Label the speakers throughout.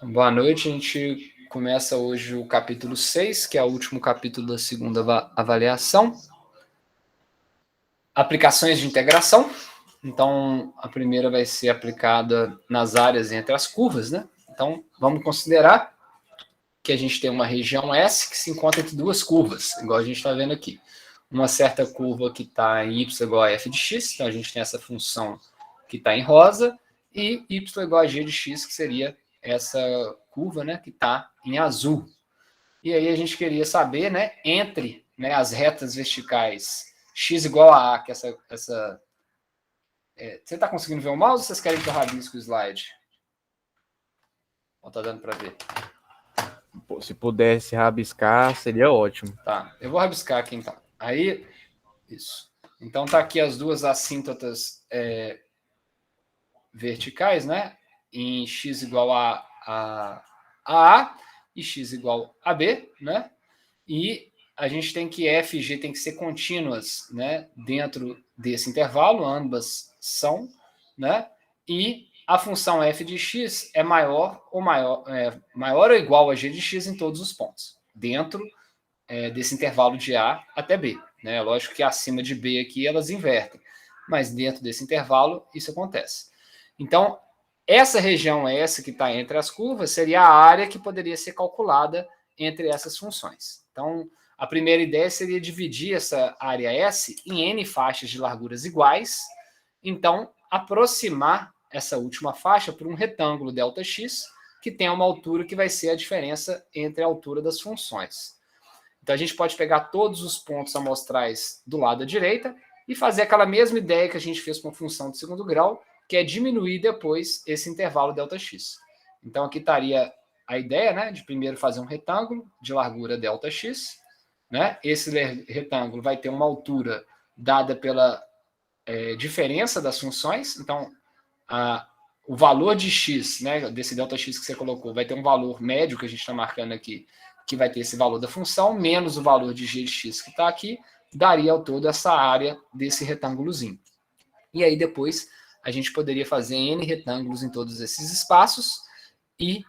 Speaker 1: Boa noite, a gente começa hoje o capítulo 6, que é o último capítulo da segunda avaliação. Aplicações de integração. Então, a primeira vai ser aplicada nas áreas entre as curvas, né? Então, vamos considerar que a gente tem uma região S que se encontra entre duas curvas, igual a gente está vendo aqui. Uma certa curva que está em y igual a f de x, então a gente tem essa função que está em rosa, e y igual a g de x, que seria essa curva, né, que está em azul. E aí a gente queria saber, né, entre, né, as retas verticais x igual a que essa você está conseguindo ver o mouse ou vocês querem que eu rabisque o slide? Ou tá dando para ver?
Speaker 2: Se pudesse rabiscar, seria ótimo.
Speaker 1: Tá, eu vou rabiscar aqui então. Aí, isso. Então tá aqui as duas assíntotas verticais, né? Em x igual a e x igual a b, né? E a gente tem que f e g tem que ser contínuas, né? Dentro desse intervalo, ambas são, né? E a função f de x é maior ou igual a g de x em todos os pontos, dentro desse intervalo de A até B. Né? Lógico que acima de B aqui elas invertem, mas dentro desse intervalo isso acontece. Então, essa região S que está entre as curvas seria a área que poderia ser calculada entre essas funções. Então, a primeira ideia seria dividir essa área S em N faixas de larguras iguais, então aproximar essa última faixa por um retângulo ΔX, que tem uma altura que vai ser a diferença entre a altura das funções. Então a gente pode pegar todos os pontos amostrais do lado da direita e fazer aquela mesma ideia que a gente fez com a função de segundo grau, que é diminuir depois esse intervalo ΔX. Então aqui estaria a ideia, né, de primeiro fazer um retângulo de largura ΔX, né? Esse retângulo vai ter uma altura dada pela diferença das funções. Então o valor de x, né, desse ΔX que você colocou, vai ter um valor médio que a gente está marcando aqui, que vai ter esse valor da função, menos o valor de g de x que está aqui, daria ao todo essa área desse retângulozinho. E aí depois a gente poderia fazer n retângulos em todos esses espaços e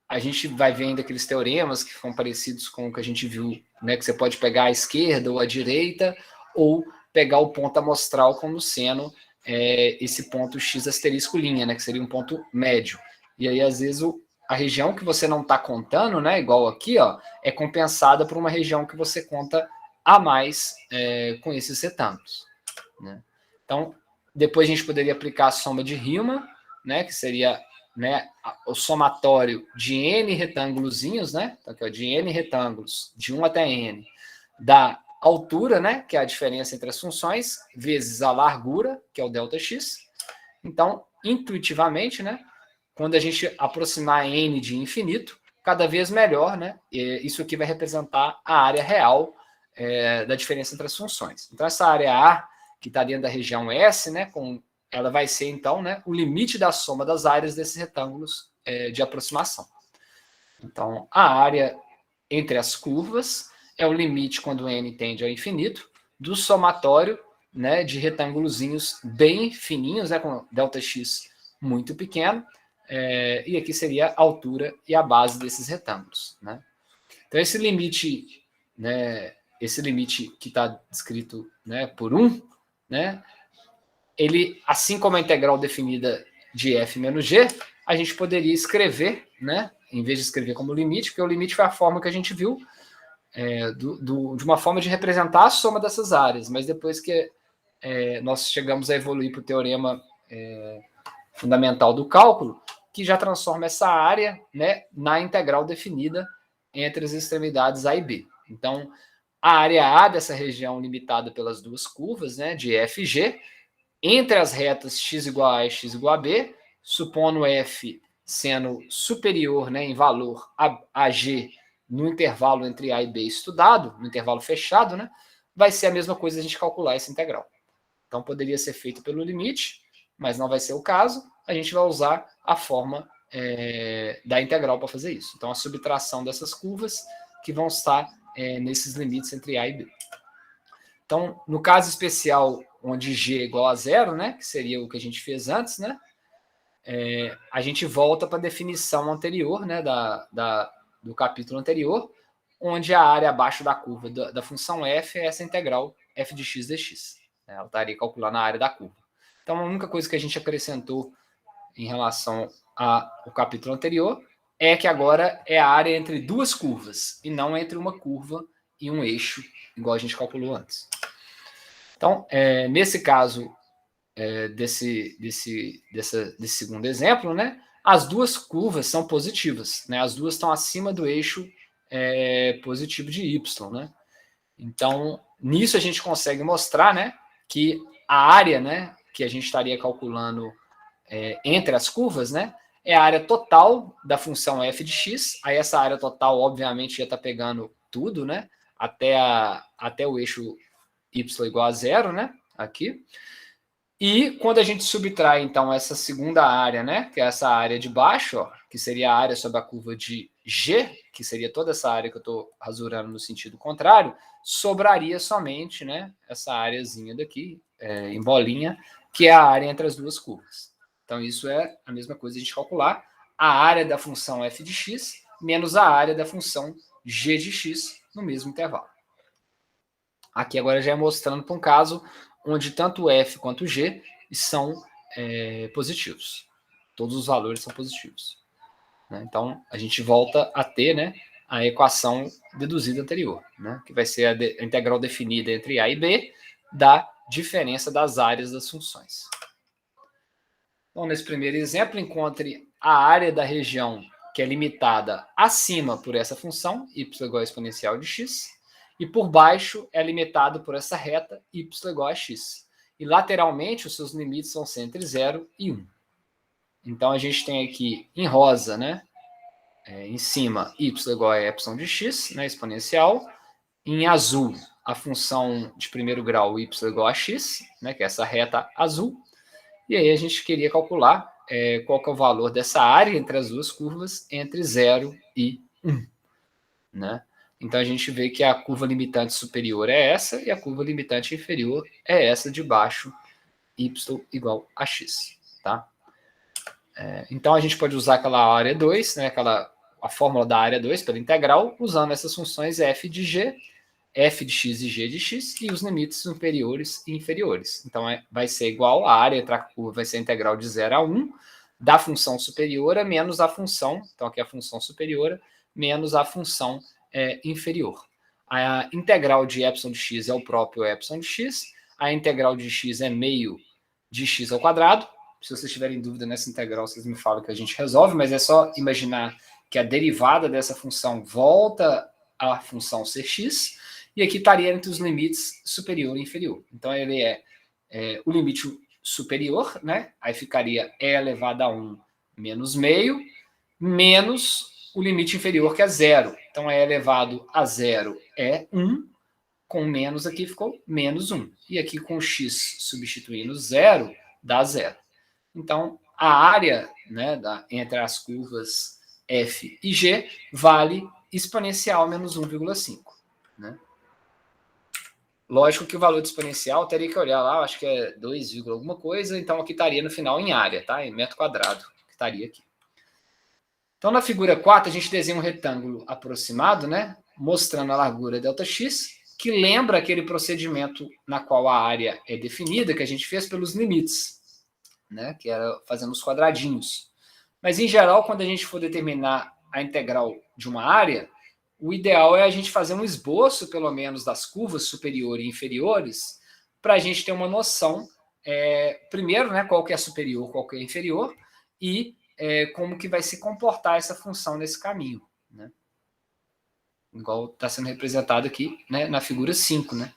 Speaker 1: a gente vai vendo aqueles teoremas que são parecidos com o que a gente viu, né, que você pode pegar a esquerda ou a direita, ou pegar o ponto amostral como seno esse ponto x asterisco linha, né, que seria um ponto médio. E aí, às vezes, a região que você não está contando, né, igual aqui, ó, é compensada por uma região que você conta a mais com esses retângulos. Né? Então, depois a gente poderia aplicar a soma de Riemann, né, que seria, né, o somatório de n retângulozinhos, né, então, aqui, ó, de n retângulos, de 1 até n, da altura, né, que é a diferença entre as funções, vezes a largura, que é o ΔX. Então, intuitivamente, né, quando a gente aproximar n de infinito, cada vez melhor, né, isso aqui vai representar a área real da diferença entre as funções. Então, essa área A, que está dentro da região S, né, ela vai ser, então, né, o limite da soma das áreas desses retângulos de aproximação. Então, a área entre as curvas é o limite quando n tende ao infinito do somatório, né, de retângulozinhos bem fininhos, né, com ΔX muito pequeno, e aqui seria a altura e a base desses retângulos. Né? Então, esse limite, né, que está descrito, né, por 1, né, ele, assim como a integral definida de f menos g, a gente poderia escrever, né, em vez de escrever como limite, porque o limite foi a forma que a gente viu, de uma forma de representar a soma dessas áreas, mas depois que nós chegamos a evoluir para o teorema fundamental do cálculo, que já transforma essa área, né, na integral definida entre as extremidades A e B. Então, a área A dessa região limitada pelas duas curvas, né, de f e g, entre as retas x igual a x igual a b, supondo f sendo superior, né, em valor a g no intervalo entre A e B estudado, no intervalo fechado, né, vai ser a mesma coisa a gente calcular essa integral. Então, poderia ser feito pelo limite, mas não vai ser o caso. A gente vai usar a forma da integral para fazer isso. Então, a subtração dessas curvas que vão estar nesses limites entre A e B. Então, no caso especial, onde g é igual a zero, né, que seria o que a gente fez antes, né, a gente volta para a definição anterior, né, do capítulo anterior, onde a área abaixo da curva da função f é essa integral f de x dx. Ela estaria calculando a área da curva. Então, a única coisa que a gente acrescentou em relação ao capítulo anterior é que agora é a área entre duas curvas, e não entre uma curva e um eixo, igual a gente calculou antes. Então, nesse caso, desse segundo exemplo, né, as duas curvas são positivas, né, as duas estão acima do eixo positivo de y, né? Então, nisso a gente consegue mostrar, né, que a área, né, que a gente estaria calculando entre as curvas, né, é a área total da função f de x. Aí essa área total, obviamente, ia estar pegando tudo, né, até o eixo y igual a zero, né, aqui. E quando a gente subtrai, então, essa segunda área, né, que é essa área de baixo, ó, que seria a área sobre a curva de G, que seria toda essa área que eu estou rasurando no sentido contrário, sobraria somente, né, essa áreazinha daqui, em bolinha, que é a área entre as duas curvas. Então, isso é a mesma coisa de a gente calcular a área da função f de x menos a área da função g de x no mesmo intervalo. Aqui agora já é mostrando para um caso onde tanto f quanto g são positivos. Todos os valores são positivos. Né? Então, a gente volta a ter, né, a equação deduzida anterior, né, que vai ser a integral definida entre a e b da diferença das áreas das funções. Então, nesse primeiro exemplo, encontre a área da região que é limitada acima por essa função, y igual a exponencial de x, e por baixo é limitado por essa reta, y igual a x. E lateralmente, os seus limites são sempre 0 e 1. Então, a gente tem aqui em rosa, né, em cima, y igual a epsilon de x, né, exponencial. Em azul, a função de primeiro grau, y igual a x, né, que é essa reta azul. E aí a gente queria calcular qual que é o valor dessa área entre as duas curvas, entre 0 e 1. Né? Então, a gente vê que a curva limitante superior é essa, e a curva limitante inferior é essa de baixo, y igual a x. Tá? Então, a gente pode usar aquela área 2, né, a fórmula da área 2 pela integral, usando essas funções f de g, f de x e g de x, e os limites superiores e inferiores. Então, vai ser igual, a área entre a curva vai ser a integral de 0 a 1, da função superior menos a função, então aqui é a função superior, menos a função inferior. A integral de epsilon de x é o próprio epsilon de x, a integral de x é meio de x ao quadrado. Se vocês tiverem dúvida nessa integral, vocês me falam que a gente resolve, mas é só imaginar que a derivada dessa função volta à função ser x, e aqui estaria entre os limites superior e inferior. Então, ele é o limite superior, né? Aí ficaria e elevado a 1 menos meio, menos o limite inferior, que é 0. Então, e elevado a 0 é 1, com menos aqui ficou menos 1. E aqui com x substituindo 0, dá 0. Então, a área, né, entre as curvas f e g vale exponencial menos 1,5. Né? Lógico que o valor de exponencial teria que olhar lá, acho que é 2, alguma coisa, então aqui estaria no final em área, tá? Em metro quadrado, que estaria aqui. Então, na figura 4, a gente desenha um retângulo aproximado, né? Mostrando a largura ΔX, que lembra aquele procedimento na qual a área é definida, que a gente fez pelos limites, né? Que era fazendo os quadradinhos. Mas, em geral, quando a gente for determinar a integral de uma área, o ideal é a gente fazer um esboço, pelo menos, das curvas superiores e inferiores, para a gente ter uma noção, primeiro, né, qual que é superior, qual que é inferior, e como que vai se comportar essa função nesse caminho. Né? Igual está sendo representado aqui, né, na figura 5. Né?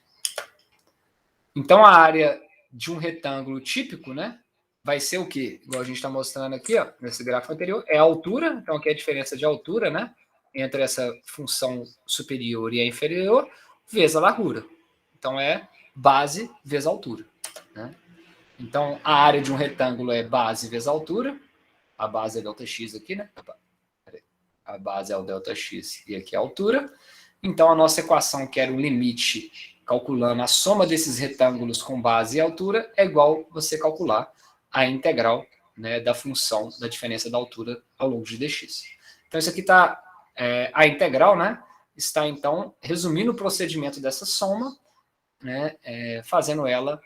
Speaker 1: Então, a área de um retângulo típico, né, vai ser o quê? Igual a gente está mostrando aqui, ó, nesse gráfico anterior, é a altura. Então, aqui é a diferença de altura, né? Entre essa função superior e a inferior, vezes a largura. Então, é base vezes altura. Né? Então, a área de um retângulo é base vezes altura. A base é ΔX aqui, né? A base é o ΔX e aqui é a altura. Então, a nossa equação, que era o limite, calculando a soma desses retângulos com base e altura, é igual você calcular a integral né, da função da diferença da altura ao longo de dx. Então, isso aqui está, a integral, né, está, então, resumindo o procedimento dessa soma, né, fazendo ela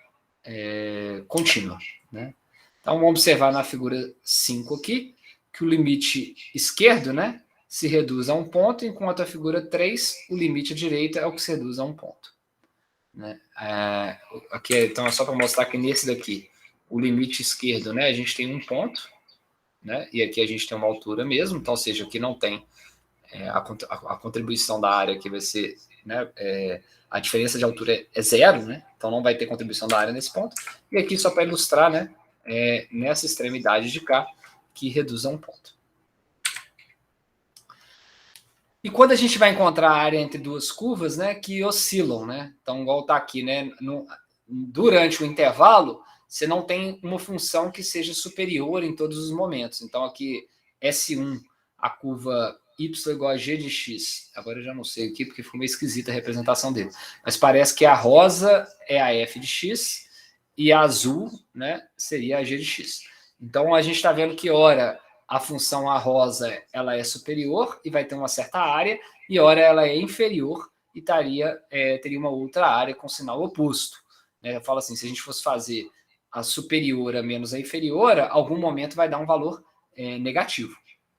Speaker 1: contínua. Né? Então, vamos observar na figura 5 aqui, que o limite esquerdo, né, se reduz a um ponto, enquanto a figura 3, o limite direito é o que se reduz a um ponto. Né? Aqui, então, é só para mostrar que nesse daqui, o limite esquerdo, né, a gente tem um ponto, né, e aqui a gente tem uma altura mesmo, então, ou seja, aqui não tem a contribuição da área, que vai ser, né, a diferença de altura é zero, né, então não vai ter contribuição da área nesse ponto, e aqui só para ilustrar, né, nessa extremidade de cá, que reduz a um ponto. E quando a gente vai encontrar a área entre duas curvas, né, que oscilam, né? Então, igual está aqui, né, durante o intervalo, você não tem uma função que seja superior em todos os momentos. Então, aqui, S1, a curva y igual a g de x. Agora eu já não sei aqui, porque ficou meio esquisita a representação dele. Mas parece que a rosa é a f de x e a azul, né, seria a g de x. Então, a gente está vendo que, ora, a função a rosa ela é superior e vai ter uma certa área, e ora ela é inferior e teria uma outra área com sinal oposto. Eu falo assim, se a gente fosse fazer a superior a menos a inferior, algum momento vai dar um valor negativo.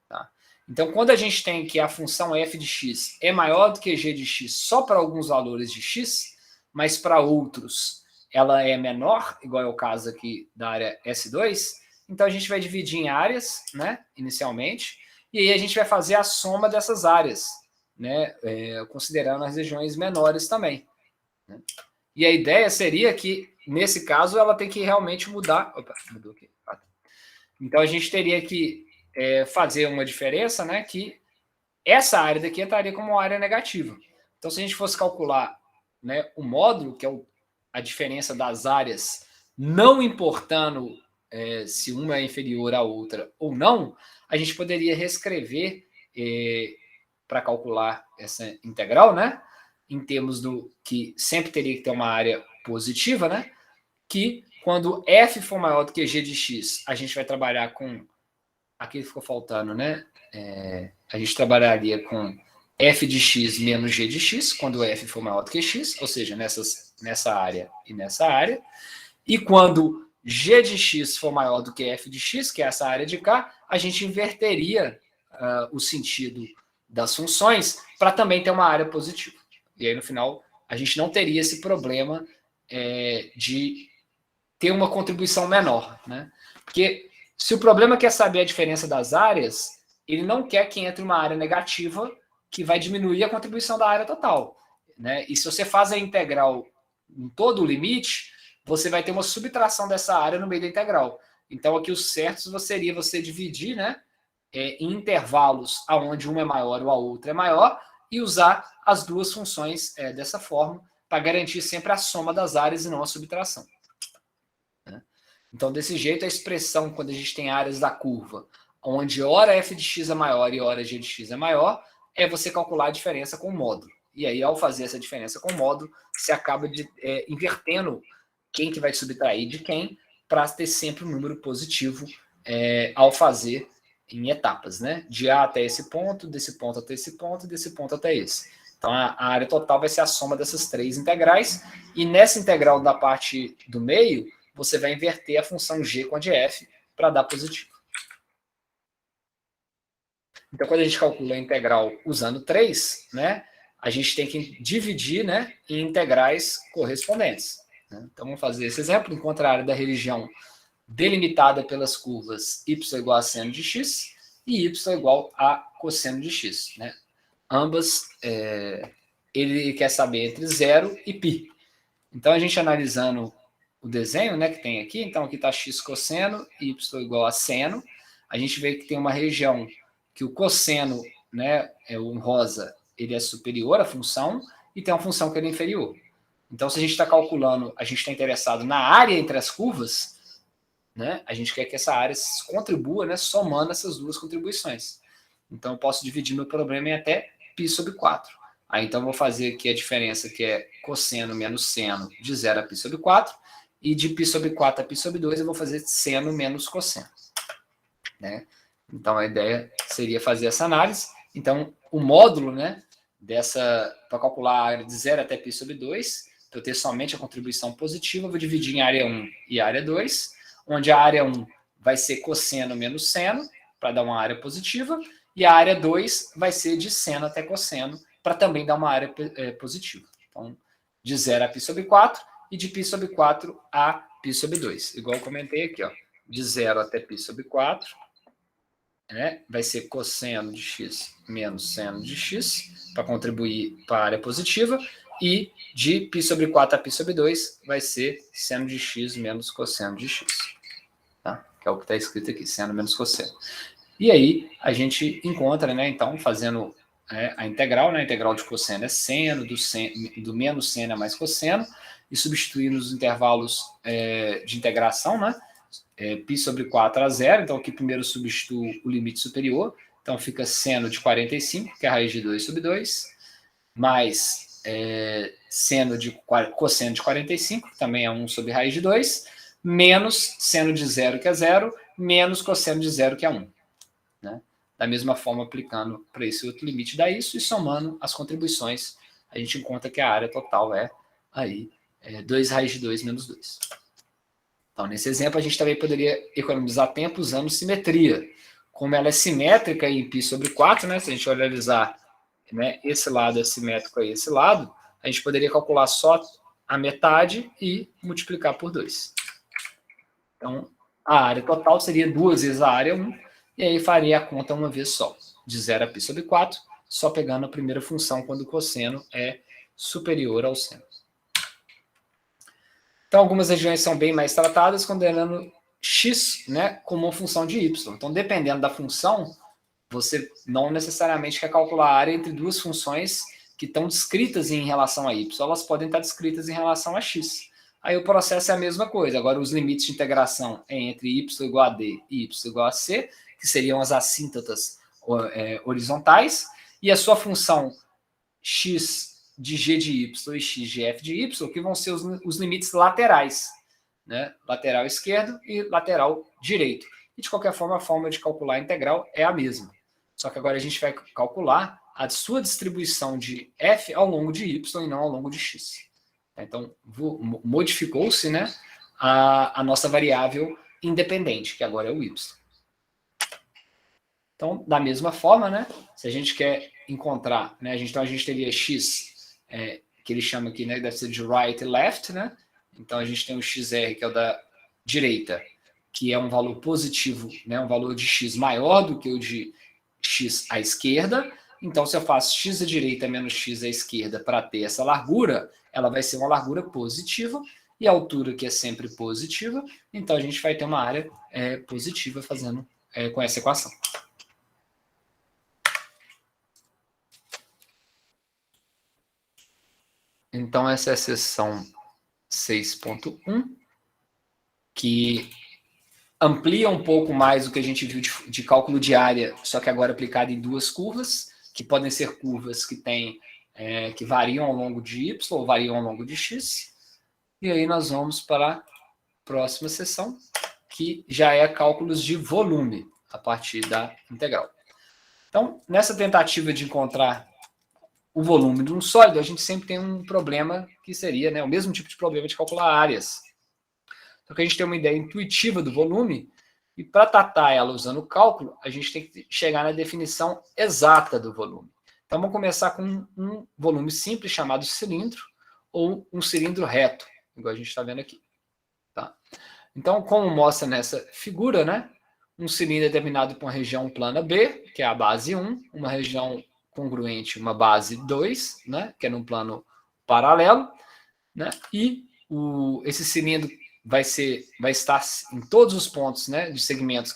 Speaker 1: Tá? Então, quando a gente tem que a função f de x é maior do que g de x só para alguns valores de x, mas para outros ela é menor, igual é o caso aqui da área S2, então a gente vai dividir em áreas, né, inicialmente, e aí a gente vai fazer a soma dessas áreas, né, considerando as regiões menores também. Né? E a ideia seria que, nesse caso, ela tem que realmente mudar. Opa, mudou aqui. Então a gente teria que fazer uma diferença, né, que essa área daqui entraria como uma área negativa. Então, se a gente fosse calcular, né, o módulo, que é a diferença das áreas, não importando se uma é inferior à outra ou não, a gente poderia reescrever para calcular essa integral, né? Em termos do que sempre teria que ter uma área positiva, né? Que quando f for maior do que g de x, a gente vai trabalhar com... Aqui ficou faltando, né? A gente trabalharia com f de x menos g de x, quando f for maior do que x, ou seja, nessa área e nessa área. E quando g de x for maior do que f de x, que é essa área de cá, a gente inverteria o sentido das funções para também ter uma área positiva. E aí, no final, a gente não teria esse problema de ter uma contribuição menor. Né? Porque se o problema quer saber a diferença das áreas, ele não quer que entre uma área negativa que vai diminuir a contribuição da área total. Né? E se você faz a integral em todo o limite, você vai ter uma subtração dessa área no meio da integral. Então, aqui o certo seria você dividir, né, em intervalos onde uma é maior ou a outra é maior e usar as duas funções dessa forma para garantir sempre a soma das áreas e não a subtração. Né? Então, desse jeito, a expressão, quando a gente tem áreas da curva, onde ora f de x é maior e ora g de x é maior, é você calcular a diferença com o módulo. E aí, ao fazer essa diferença com o módulo, você acaba invertendo quem que vai subtrair de quem, para ter sempre um número positivo ao fazer em etapas, né? De A até esse ponto, desse ponto até esse ponto, desse ponto até esse. Então, a área total vai ser a soma dessas três integrais, e nessa integral da parte do meio, você vai inverter a função g com a de f para dar positivo. Então, quando a gente calcula a integral usando 3, né, a gente tem que dividir, né, em integrais correspondentes. Então, vamos fazer esse exemplo. Encontra a área da região delimitada pelas curvas y igual a seno de x e y igual a cosseno de x. Né? Ambas, ele quer saber entre 0 e π. Então, a gente analisando o desenho, né, que tem aqui, então aqui está x cosseno, y igual a seno. A gente vê que tem uma região que o cosseno, né, o rosa, ele é superior à função, e tem uma função que ele é inferior. Então, se a gente está calculando, a gente está interessado na área entre as curvas, né, a gente quer que essa área contribua, né, somando essas duas contribuições. Então, eu posso dividir meu problema em até π sobre 4. Aí, então, eu vou fazer aqui a diferença, que é cosseno menos seno de 0 a π sobre 4, e de π sobre 4 a π sobre 2, eu vou fazer seno menos cosseno. né? Então, a ideia seria fazer essa análise. Então, o módulo, né, para calcular a área de 0 até π sobre 2, para eu ter somente a contribuição positiva, eu vou dividir em área 1 e área 2, onde a área 1 vai ser cosseno menos seno, para dar uma área positiva, e a área 2 vai ser de seno até cosseno, para também dar uma área positiva. Então, de 0 a π sobre 4 e de π sobre 4 a π sobre 2. Igual eu comentei aqui, ó, de 0 até π sobre 4, né, vai ser cosseno de x menos seno de x, para contribuir para a área positiva, e de π sobre 4 a π sobre 2 vai ser seno de x menos cosseno de x. Tá? Que é o que está escrito aqui, seno menos cosseno. E aí a gente encontra, né, então, fazendo a integral, né, a integral de cosseno é seno, do menos seno é mais cosseno, e substituindo os intervalos de integração, né, π sobre 4 a 0, então aqui primeiro substituo o limite superior, então fica seno de 45, que é a raiz de 2 sobre 2, mais cosseno de 45, que também é 1 sobre raiz de 2, menos seno de 0, que é 0, menos cosseno de 0, que é 1. Né? Da mesma forma, aplicando para esse outro limite, dá isso, e somando as contribuições, a gente encontra que a área total é aí 2 raiz de 2 menos 2. Então, nesse exemplo, a gente também poderia economizar tempo usando simetria. Como ela é simétrica em π sobre 4, né, se a gente analisar, né, esse lado é simétrico a esse lado, a gente poderia calcular só a metade e multiplicar por 2. Então, a área total seria 2 vezes a área 1, e aí faria a conta uma vez só, de 0 a π sobre 4, só pegando a primeira função quando o cosseno é superior ao seno. Então, algumas regiões são bem mais tratadas, considerando x, né, como uma função de y. Então, dependendo da função, você não necessariamente quer calcular a área entre duas funções que estão descritas em relação a y. Elas podem estar descritas em relação a x. Aí o processo é a mesma coisa. Agora, os limites de integração é entre y igual a d e y igual a c, que seriam as assíntotas horizontais, e a sua função x de g de y e x de f de y, que vão ser os limites laterais, né? Lateral esquerdo e lateral direito. E, de qualquer forma, a forma de calcular a integral é a mesma. Só que agora a gente vai calcular a sua distribuição de f ao longo de y e não ao longo de x. Então, modificou-se, né, a nossa variável independente, que agora é o y. Então, da mesma forma, né, se a gente quer encontrar, né, então a gente teria x, que ele chama aqui, né, deve ser de right e left, né? Então a gente tem o xr, que é o da direita, que é um valor positivo, né, um valor de x maior do que o de x à esquerda. Então, se eu faço x à direita menos x à esquerda para ter essa largura, ela vai ser uma largura positiva, e a altura que é sempre positiva, então a gente vai ter uma área positiva fazendo com essa equação. Então, essa é a seção 6.1, que amplia um pouco mais o que a gente viu de cálculo de área, só que agora aplicado em duas curvas, que podem ser curvas que variam ao longo de y ou variam ao longo de x. E aí nós vamos para a próxima seção, que já é cálculos de volume, a partir da integral. Então, nessa tentativa de encontrar o volume de um sólido, a gente sempre tem um problema que seria, né, o mesmo tipo de problema de calcular áreas. Só que a gente tem uma ideia intuitiva do volume, e para tratar ela usando o cálculo, a gente tem que chegar na definição exata do volume. Então, vamos começar com um volume simples chamado cilindro, ou um cilindro reto, igual a gente está vendo aqui. Tá? Então, como mostra nessa figura, né, um cilindro é determinado por uma região plana B, que é a base 1, uma região congruente, uma base 2, né, que é num plano paralelo, né, e esse cilindro vai estar em todos os pontos, né, de segmentos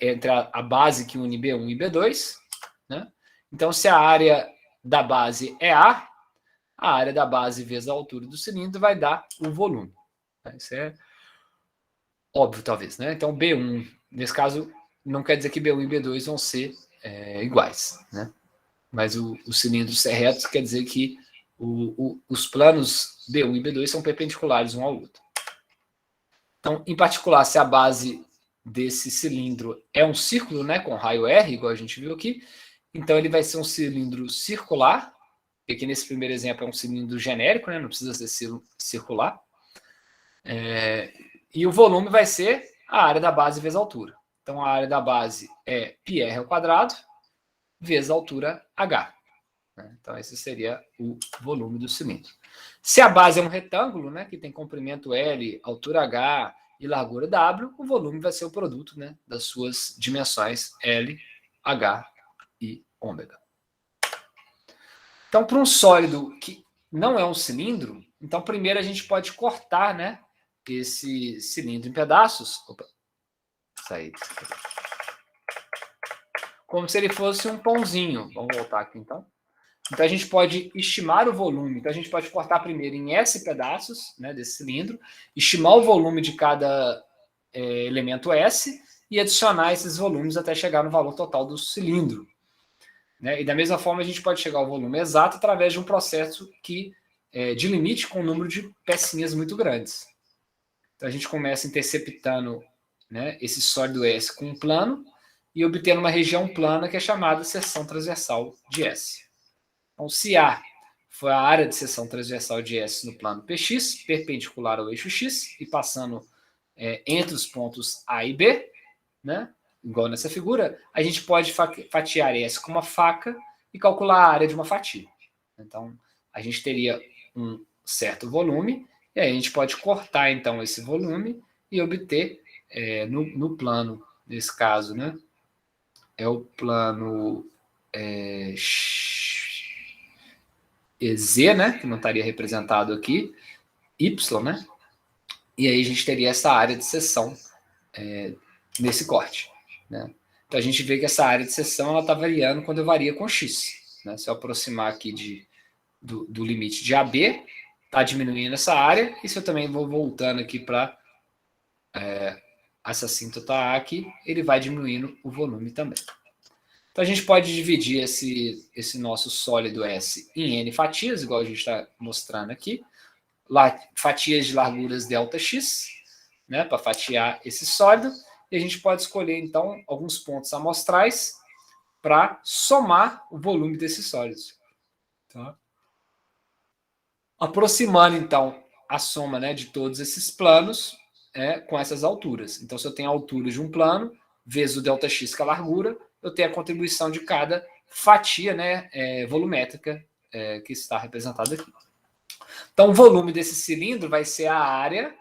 Speaker 1: entre a base que une B1 e B2. Né? Então, se a área da base é A área da base vezes a altura do cilindro vai dar o volume. Isso é óbvio, talvez. Né? Então, B1, nesse caso, não quer dizer que B1 e B2 vão ser iguais. Né? Mas o cilindro ser reto quer dizer que os planos B1 e B2 são perpendiculares um ao outro. Então, em particular, se a base desse cilindro é um círculo, né, com raio R, igual a gente viu aqui. Então, ele vai ser um cilindro circular. Aqui nesse primeiro exemplo é um cilindro genérico, né, não precisa ser circular. E o volume vai ser a área da base vezes a altura. Então, a área da base é πr² vezes a altura h. Então, esse seria o volume do cilindro. Se a base é um retângulo, né, que tem comprimento L, altura h e largura w, o volume vai ser o produto, né, das suas dimensões L, h e ômega. Então, para um sólido que não é um cilindro, então primeiro a gente pode cortar, né, esse cilindro em pedaços. Opa, saí. Como se ele fosse um pãozinho. Vamos voltar aqui, então. Então, a gente pode estimar o volume. Então, a gente pode cortar primeiro em S pedaços, né, desse cilindro, estimar o volume de cada elemento S e adicionar esses volumes até chegar no valor total do cilindro. Né? E da mesma forma, a gente pode chegar ao volume exato através de um processo de limite com um número de pecinhas muito grandes. Então, a gente começa interceptando, né, esse sólido S com um plano e obtendo uma região plana que é chamada seção transversal de S. Então, se A for a área de seção transversal de S no plano PX, perpendicular ao eixo X, e passando entre os pontos A e B, né, igual nessa figura, a gente pode fatiar S com uma faca e calcular a área de uma fatia. Então, a gente teria um certo volume, e aí a gente pode cortar, então, esse volume e obter, no plano, nesse caso, né, é o plano Z, né, que não estaria representado aqui, Y, né, e aí a gente teria essa área de seção nesse corte. Né? Então a gente vê que essa área de seção está variando quando eu varia com X. Né? Se eu aproximar aqui do limite de AB, está diminuindo essa área, e se eu também vou voltando aqui para essa assíntota A aqui, ele vai diminuindo o volume também. Então, a gente pode dividir esse nosso sólido S em N fatias, igual a gente está mostrando aqui. Fatias de larguras ΔX, né, para fatiar esse sólido. E a gente pode escolher, então, alguns pontos amostrais para somar o volume desses sólidos. Tá? Aproximando, então, a soma, né, de todos esses planos com essas alturas. Então, se eu tenho a altura de um plano, vezes o ΔX, que é a largura, eu tenho a contribuição de cada fatia, né, volumétrica que está representada aqui. Então, o volume desse cilindro vai ser a área,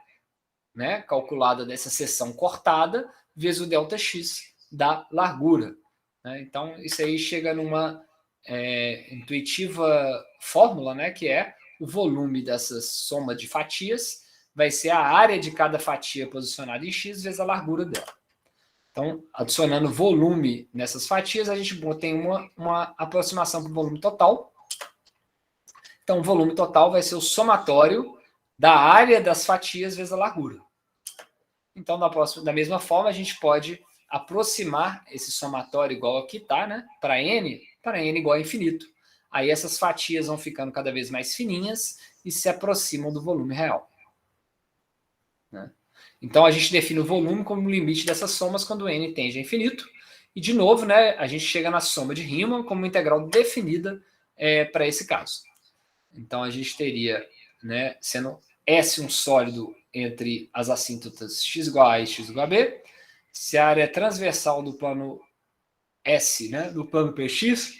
Speaker 1: né, calculada dessa seção cortada, vezes o ΔX da largura. Né? Então, isso aí chega numa intuitiva fórmula, né, que é o volume dessa soma de fatias vai ser a área de cada fatia posicionada em X vezes a largura dela. Então, adicionando volume nessas fatias, a gente tem uma aproximação para o volume total. Então, o volume total vai ser o somatório da área das fatias vezes a largura. Então, da mesma forma, a gente pode aproximar esse somatório igual aqui está, né, para N igual a infinito. Aí essas fatias vão ficando cada vez mais fininhas e se aproximam do volume real. Né? Então, a gente define o volume como o limite dessas somas quando N tende a infinito. E, de novo, né, a gente chega na soma de Riemann como uma integral definida para esse caso. Então, a gente teria, né, sendo S um sólido entre as assíntotas x igual a A e x igual a B, se a área é transversal do plano S, né, do plano PX,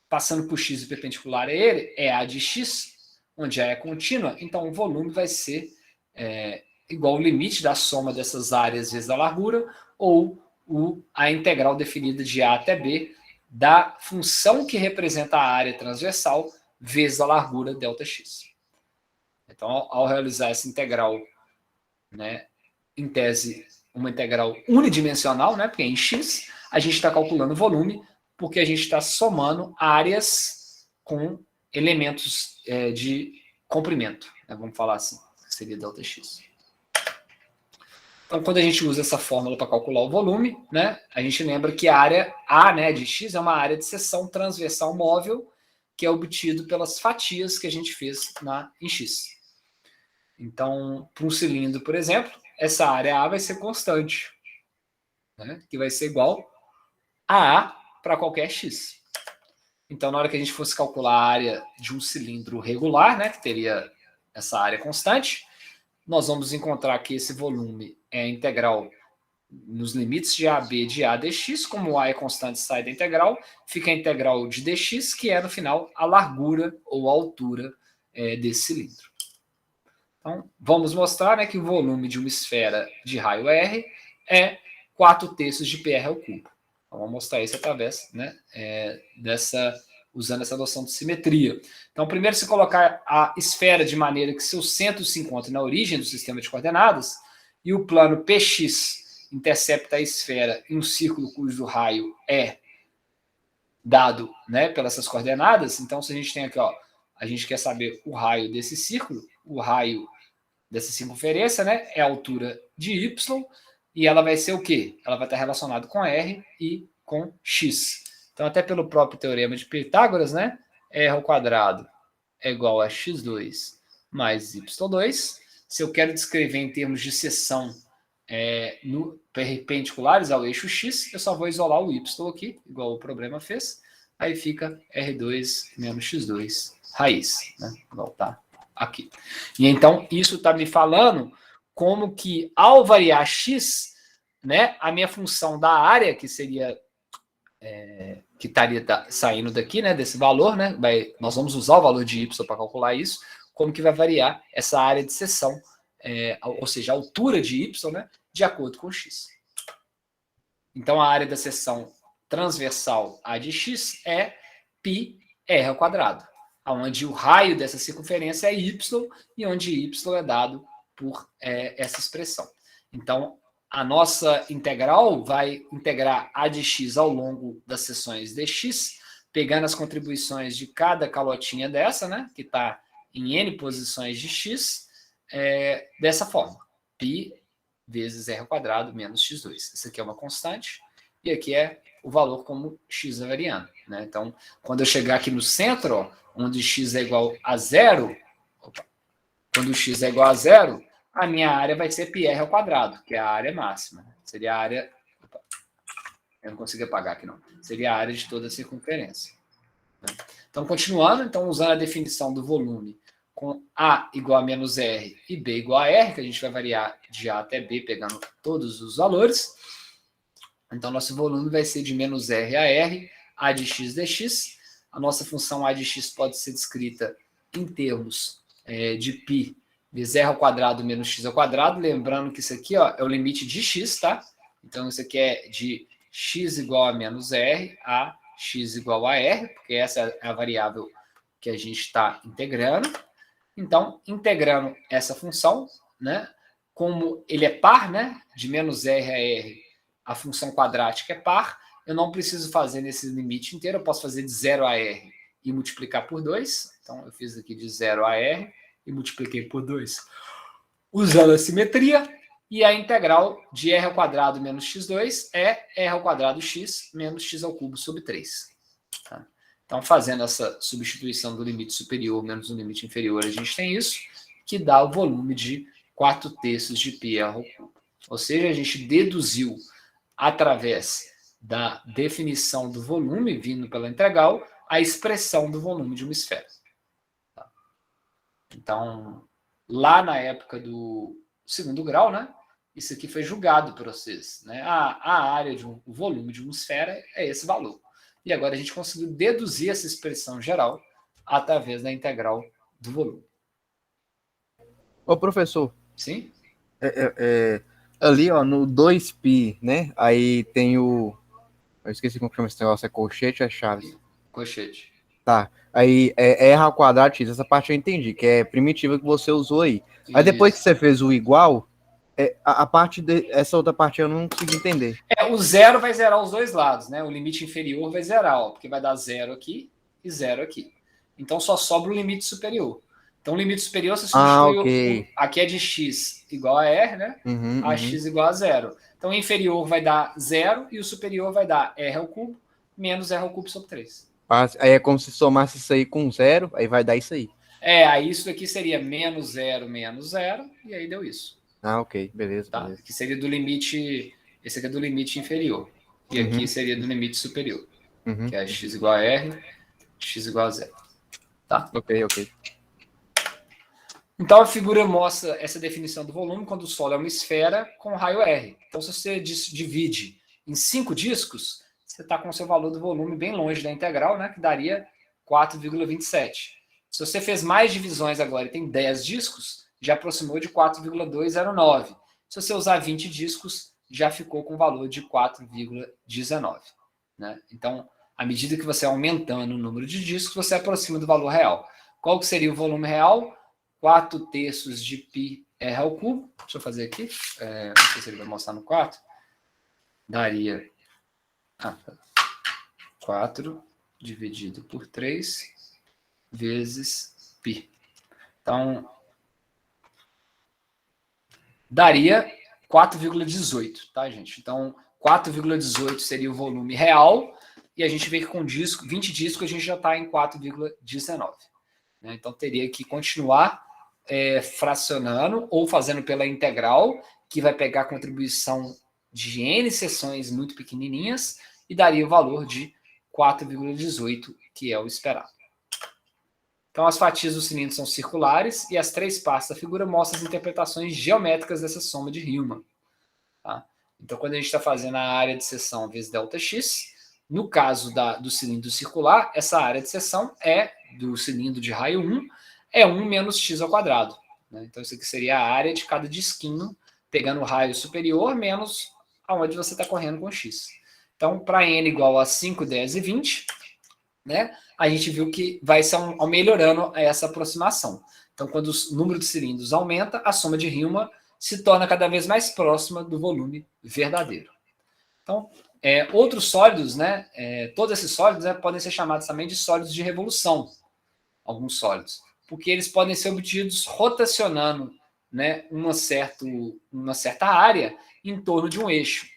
Speaker 1: passando por x e perpendicular a ele, é A de x, onde A é contínua, então o volume vai ser igual ao limite da soma dessas áreas vezes a largura, ou a integral definida de A até B da função que representa a área transversal vezes a largura ΔX. Então, ao realizar essa integral, né, em tese, uma integral unidimensional, né, porque é em x, a gente está calculando o volume, porque a gente está somando áreas com elementos de comprimento, né, vamos falar assim, que seria ΔX. Então, quando a gente usa essa fórmula para calcular o volume, né, a gente lembra que a área A, né, de x é uma área de seção transversal móvel, que é obtido pelas fatias que a gente fez em x. Então, para um cilindro, por exemplo, essa área A vai ser constante. né, que vai ser igual a A para qualquer X. Então, na hora que a gente fosse calcular a área de um cilindro regular, né, que teria essa área constante, nós vamos encontrar que esse volume é integral nos limites de AB de A dx, como A é constante sai da integral, fica a integral de dx, que é, no final, a largura ou a altura desse cilindro. Então, vamos mostrar, né, que o volume de uma esfera de raio R é 4/3 de PR ao cubo. Então, vamos mostrar isso através, né, usando essa noção de simetria. Então, primeiro, se colocar a esfera de maneira que seu centro se encontre na origem do sistema de coordenadas e o plano PX intercepta a esfera em um círculo cujo raio é dado, né, pelas essas coordenadas. Então, se a gente tem aqui, ó, a gente quer saber o raio desse círculo, o raio dessa circunferência, né, é a altura de y, e ela vai ser o quê? Ela vai estar relacionada com R e com x. Então, até pelo próprio teorema de Pitágoras, né, R ao quadrado é igual a x2 mais y2. Se eu quero descrever em termos de seção perpendiculares ao eixo x, eu só vou isolar o y aqui, igual o problema fez. Aí fica R2 menos x2 raiz, né, igual tá aqui. E então, isso está me falando como que, ao variar x, né, a minha função da área, que seria que estaria saindo daqui, né, desse valor, né, nós vamos usar o valor de y para calcular isso, como que vai variar essa área de seção, ou seja, a altura de y, né, de acordo com x. Então, a área da seção transversal A de x é πr ao quadrado, onde o raio dessa circunferência é y e onde y é dado por essa expressão. Então, a nossa integral vai integrar A de x ao longo das seções dx, pegando as contribuições de cada calotinha dessa, né, que está em n posições de x, dessa forma. π vezes r ao quadrado menos x2. Isso aqui é uma constante, e aqui é o valor como x é variando, né? Então, quando eu chegar aqui no centro, ó, onde x é igual a zero, quando x é igual a zero, a minha área vai ser πr ao quadrado, que é a área máxima. Seria a área... Eu não consigo apagar aqui, não. Seria a área de toda a circunferência. Né? Então, continuando, então, usando a definição do volume com A igual a menos R e B igual a R, que a gente vai variar de A até B, pegando todos os valores. Então, nosso volume vai ser de menos R a R, A de x dx. A nossa função A de x pode ser descrita em termos de π vezes r ao quadrado menos x ao quadrado. Lembrando que isso aqui, ó, é o limite de x, tá? Então, isso aqui é de x igual a menos r a x igual a r, porque essa é a variável que a gente está integrando. Então, integrando essa função, né, como ele é par, né, de menos r a r, a função quadrática é par, eu não preciso fazer nesse limite inteiro, eu posso fazer de 0 a r e multiplicar por 2. Então, eu fiz aqui de 0 a r e multipliquei por 2. Usando a simetria, e a integral de r ao quadrado menos x2 é r ao quadrado x menos x ao cubo sobre 3. Tá? Então, fazendo essa substituição do limite superior menos o limite inferior, a gente tem isso, que dá o volume de 4/3 de πr ao cubo. Ou seja, a gente deduziu, através da definição do volume, vindo pela integral, a expressão do volume de uma esfera. Tá? Então, lá na época do segundo grau, né, isso aqui foi julgado por vocês. Né? A área o volume de uma esfera é esse valor. E agora a gente conseguiu deduzir essa expressão geral através da integral do volume.
Speaker 2: Ô, professor.
Speaker 1: Sim?
Speaker 2: Ali, ó, no 2π, né? Aí tem o... Eu esqueci como chama esse negócio, é colchete ou é chaves?
Speaker 1: Colchete.
Speaker 2: Tá. Aí é r ao quadrado x, essa parte eu entendi, que é primitiva que você usou aí. Aí depois que você fez o igual, a parte essa outra parte eu não consegui entender.
Speaker 1: O zero vai zerar os dois lados, né? O limite inferior vai zerar, ó, porque vai dar zero aqui e zero aqui. Então só sobra o limite superior. Então o limite superior você substitui
Speaker 2: okay.
Speaker 1: Aqui é de x igual a r, né? A x igual a zero. Então o inferior vai dar zero e o superior vai dar r ao cubo menos r ao cubo sobre 3.
Speaker 2: Aí é como se somasse isso aí com zero, aí vai dar isso aí.
Speaker 1: Aí isso aqui seria menos zero, e aí deu isso.
Speaker 2: Ok, beleza,
Speaker 1: tá?
Speaker 2: beleza.
Speaker 1: Que seria do limite Esse aqui é do limite inferior. E aqui seria do limite superior.
Speaker 2: Uhum.
Speaker 1: Que é x igual a R, x igual a zero. Tá?
Speaker 2: Ok.
Speaker 1: Então, a figura mostra essa definição do volume quando o solo é uma esfera com raio R. Então, se você divide em 5 discos, você está com o seu valor do volume bem longe da integral, né, que daria 4,27. Se você fez mais divisões agora e tem 10 discos, já aproximou de 4,209. Se você usar 20 discos, já ficou com o valor de 4,19. Né? Então, à medida que você aumentando o número de discos, você aproxima do valor real. Qual que seria o volume real? 4/3 de π r ao cubo. Deixa eu fazer aqui. Não sei se ele vai mostrar no 4. Daria 4 dividido por 3 vezes π. Então, daria 4,18, tá, gente? Então, 4,18 seria o volume real, e a gente vê que com 20 discos a gente já está em 4,19. Né? Então, teria que continuar fracionando ou fazendo pela integral, que vai pegar a contribuição de N seções muito pequenininhas e daria o valor de 4,18, que é o esperado. Então, as fatias do cilindro são circulares e as 3 partes da figura mostram as interpretações geométricas dessa soma de Riemann. Tá? Então, quando a gente está fazendo a área de seção vezes ΔX, no caso do cilindro circular, essa área de seção é do cilindro de raio 1, é 1 menos x ao quadrado. Né? Então, isso aqui seria a área de cada disquinho, pegando o raio superior menos aonde você está correndo com x. Então, para n igual a 5, 10 e 20, né, a gente viu que vai melhorando essa aproximação. Então, quando o número de cilindros aumenta, a soma de Riemann se torna cada vez mais próxima do volume verdadeiro. Então, outros sólidos, né, todos esses sólidos, né, podem ser chamados também de sólidos de revolução, alguns sólidos, porque eles podem ser obtidos rotacionando, né, uma certa área em torno de um eixo.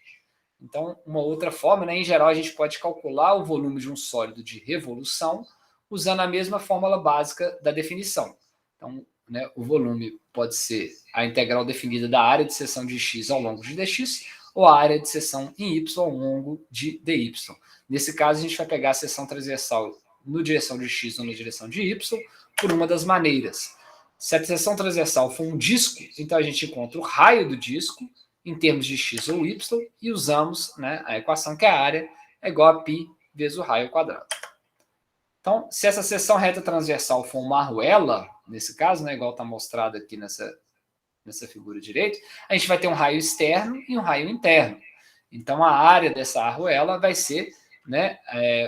Speaker 1: Então, uma outra forma, né, em geral, a gente pode calcular o volume de um sólido de revolução usando a mesma fórmula básica da definição. Então, né, o volume pode ser a integral definida da área de seção de x ao longo de dx ou a área de seção em y ao longo de dy. Nesse caso, a gente vai pegar a seção transversal na direção de x ou na direção de y por uma das maneiras. Se a seção transversal for um disco, então a gente encontra o raio do disco em termos de x ou y e usamos, né, a equação que a área é igual a π vezes o raio ao quadrado. Então, se essa seção reta transversal for uma arruela, nesse caso, né, igual está mostrado aqui nessa figura direita, a gente vai ter um raio externo e um raio interno. Então, a área dessa arruela vai ser, né,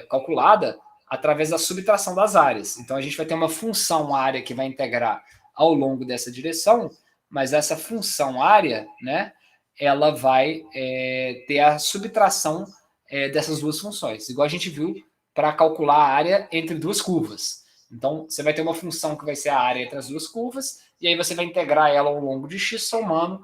Speaker 1: calculada através da subtração das áreas. Então, a gente vai ter uma função área que vai integrar ao longo dessa direção, mas essa função área, né, ela vai ter a subtração dessas duas funções, igual a gente viu para calcular a área entre duas curvas. Então, você vai ter uma função que vai ser a área entre as duas curvas, e aí você vai integrar ela ao longo de x, somando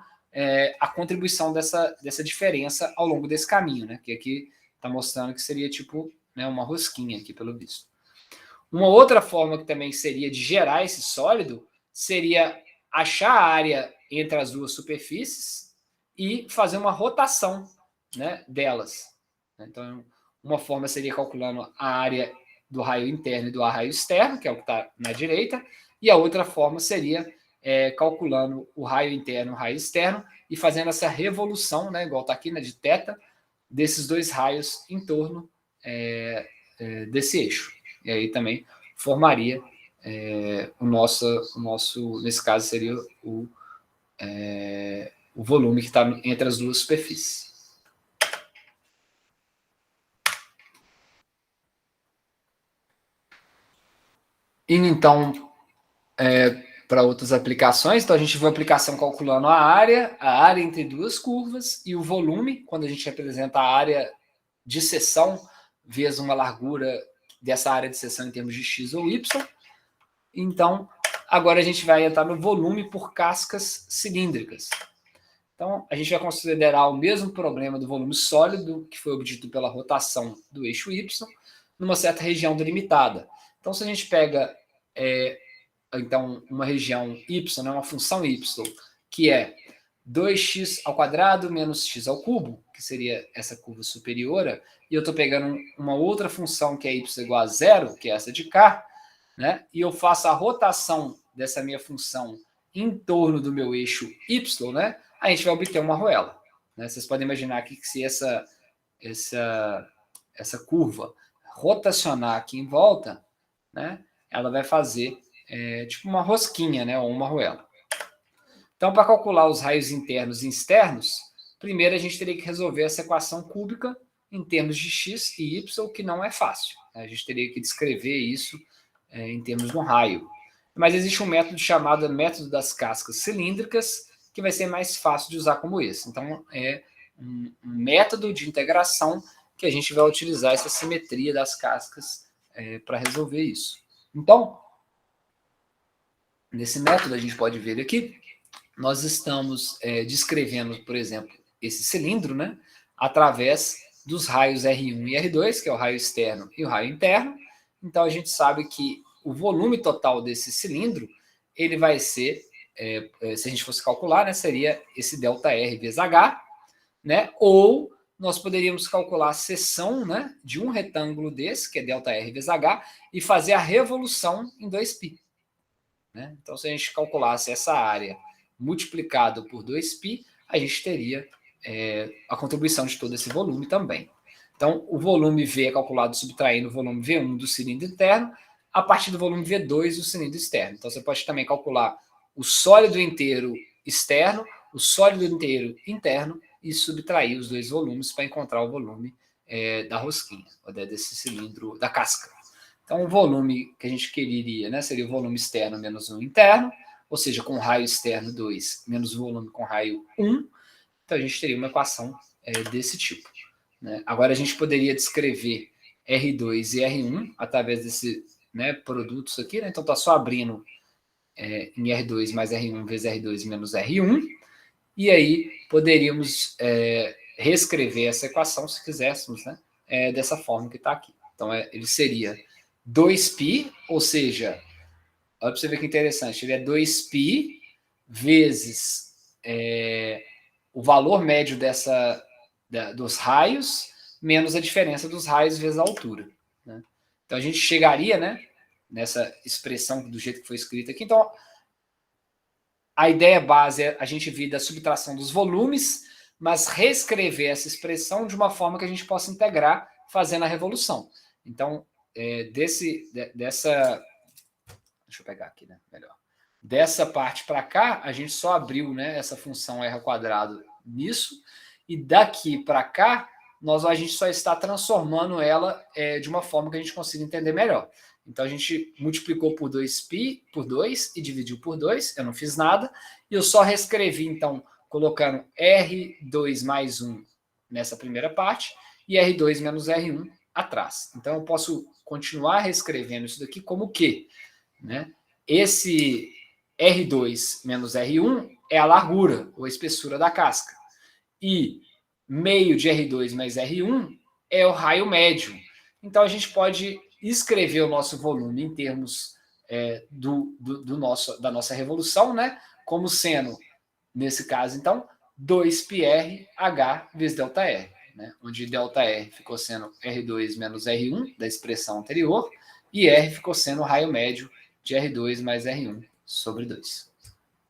Speaker 1: a contribuição dessa diferença ao longo desse caminho, né? Que aqui está mostrando que seria tipo, né, uma rosquinha aqui, pelo visto. Uma outra forma que também seria de gerar esse sólido seria achar a área entre as duas superfícies e fazer uma rotação, né, delas. Então, uma forma seria calculando a área do raio interno e do raio externo, que é o que está na direita, e a outra forma seria calculando o raio interno e o raio externo e fazendo essa revolução, né, igual está aqui, né, de θ, desses dois raios em torno desse eixo. E aí também formaria o nosso, nesse caso, seria o volume que está entre as duas superfícies. Indo, então, para outras aplicações, então a gente viu a aplicação calculando a área entre duas curvas e o volume, quando a gente representa a área de seção vezes uma largura dessa área de seção em termos de x ou y. Então, agora a gente vai entrar no volume por cascas cilíndricas. Então, a gente vai considerar o mesmo problema do volume sólido, que foi obtido pela rotação do eixo y, numa certa região delimitada. Então, se a gente pega então, uma região y, né, uma função y, que é 2x ao quadrado menos x ao cubo, que seria essa curva superior, e eu estou pegando uma outra função que é y igual a 0, que é essa de cá, né? E eu faço a rotação dessa minha função em torno do meu eixo y, né? A gente vai obter uma arruela. Né? Vocês podem imaginar aqui que se essa curva rotacionar aqui em volta, né? Ela vai fazer tipo uma rosquinha, né? Ou uma arruela. Então, para calcular os raios internos e externos, primeiro a gente teria que resolver essa equação cúbica em termos de x e y, que não é fácil. A gente teria que descrever isso em termos de um raio. Mas existe um método chamado método das cascas cilíndricas, que vai ser mais fácil de usar como esse. Então, é um método de integração que a gente vai utilizar essa simetria das cascas para resolver isso. Então, nesse método, a gente pode ver aqui, nós estamos descrevendo, por exemplo, esse cilindro, né, através dos raios R1 e R2, que é o raio externo e o raio interno. Então, a gente sabe que o volume total desse cilindro, ele vai ser, se a gente fosse calcular, né, seria esse ΔR vezes H, né, ou nós poderíamos calcular a seção, né, de um retângulo desse, que é ΔR vezes H, e fazer a revolução em 2π. Né? Então, se a gente calculasse essa área multiplicado por 2π, a gente teria a contribuição de todo esse volume também. Então, o volume V é calculado subtraindo o volume V1 do cilindro interno a partir do volume V2 do cilindro externo. Então, você pode também calcular o sólido inteiro externo, o sólido inteiro interno e subtrair os dois volumes para encontrar o volume da rosquinha, ou desse cilindro, da casca. Então, o volume que a gente quereria, né, seria o volume externo menos o interno, ou seja, com raio externo 2 menos o volume com raio 1. Então, a gente teria uma equação desse tipo. Né? Agora, a gente poderia descrever R2 e R1 através desse produtos aqui. Né? Então, está só abrindo em R2 mais R1 vezes R2 menos R1. E aí, poderíamos reescrever essa equação, se quiséssemos, né? Dessa forma que está aqui. Então, ele seria 2π, ou seja, olha para você ver que interessante, ele é 2π vezes o valor médio dos raios menos a diferença dos raios vezes a altura. Né? Então, a gente chegaria, né, nessa expressão do jeito que foi escrita aqui. Então, a ideia base é a gente vir da subtração dos volumes, mas reescrever essa expressão de uma forma que a gente possa integrar fazendo a revolução. Então, dessa... Deixa eu pegar aqui, né? Melhor. Dessa parte para cá, a gente só abriu, né, essa função r² nisso, e daqui para cá, a gente só está transformando ela de uma forma que a gente consiga entender melhor. Então, a gente multiplicou por 2π, por 2, e dividiu por 2, eu não fiz nada, e eu só reescrevi, então, colocando R2 mais 1 nessa primeira parte, e R2 menos R1 atrás. Então, eu posso continuar reescrevendo isso daqui como o quê? Né? Esse R2 menos R1 é a largura, ou a espessura da casca. E meio de R2 mais R1 é o raio médio. Então, a gente pode escrever o nosso volume em termos da nossa revolução, né? Como sendo, nesse caso, então, 2πrh vezes ΔR, né? Onde ΔR ficou sendo R2 menos R1, da expressão anterior, e R ficou sendo o raio médio de R2 mais R1 sobre 2.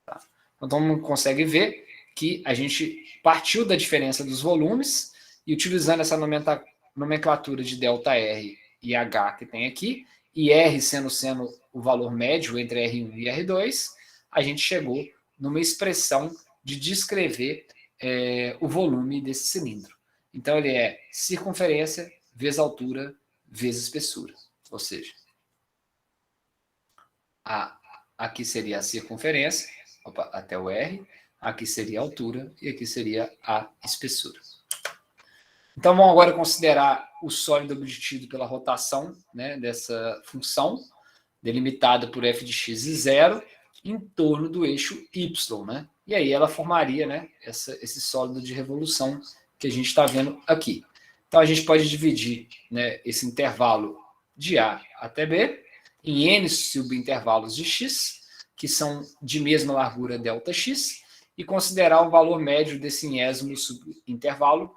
Speaker 1: Tá? Então, todo mundo consegue ver que a gente partiu da diferença dos volumes e, utilizando essa nomenclatura de ΔR e H que tem aqui, e R sendo o valor médio entre R1 e R2, a gente chegou numa expressão de descrever o volume desse cilindro. Então, ele é circunferência vezes altura vezes espessura. Ou seja, aqui seria a circunferência, até o R, aqui seria a altura e aqui seria a espessura. Então, vamos agora considerar o sólido obtido pela rotação, né, dessa função, delimitada por f de x e 0, em torno do eixo y. Né? E aí ela formaria, né, esse sólido de revolução que a gente está vendo aqui. Então, a gente pode dividir, né, esse intervalo de A até B em n subintervalos de x, que são de mesma largura ΔX, e considerar o valor médio desse enésimo subintervalo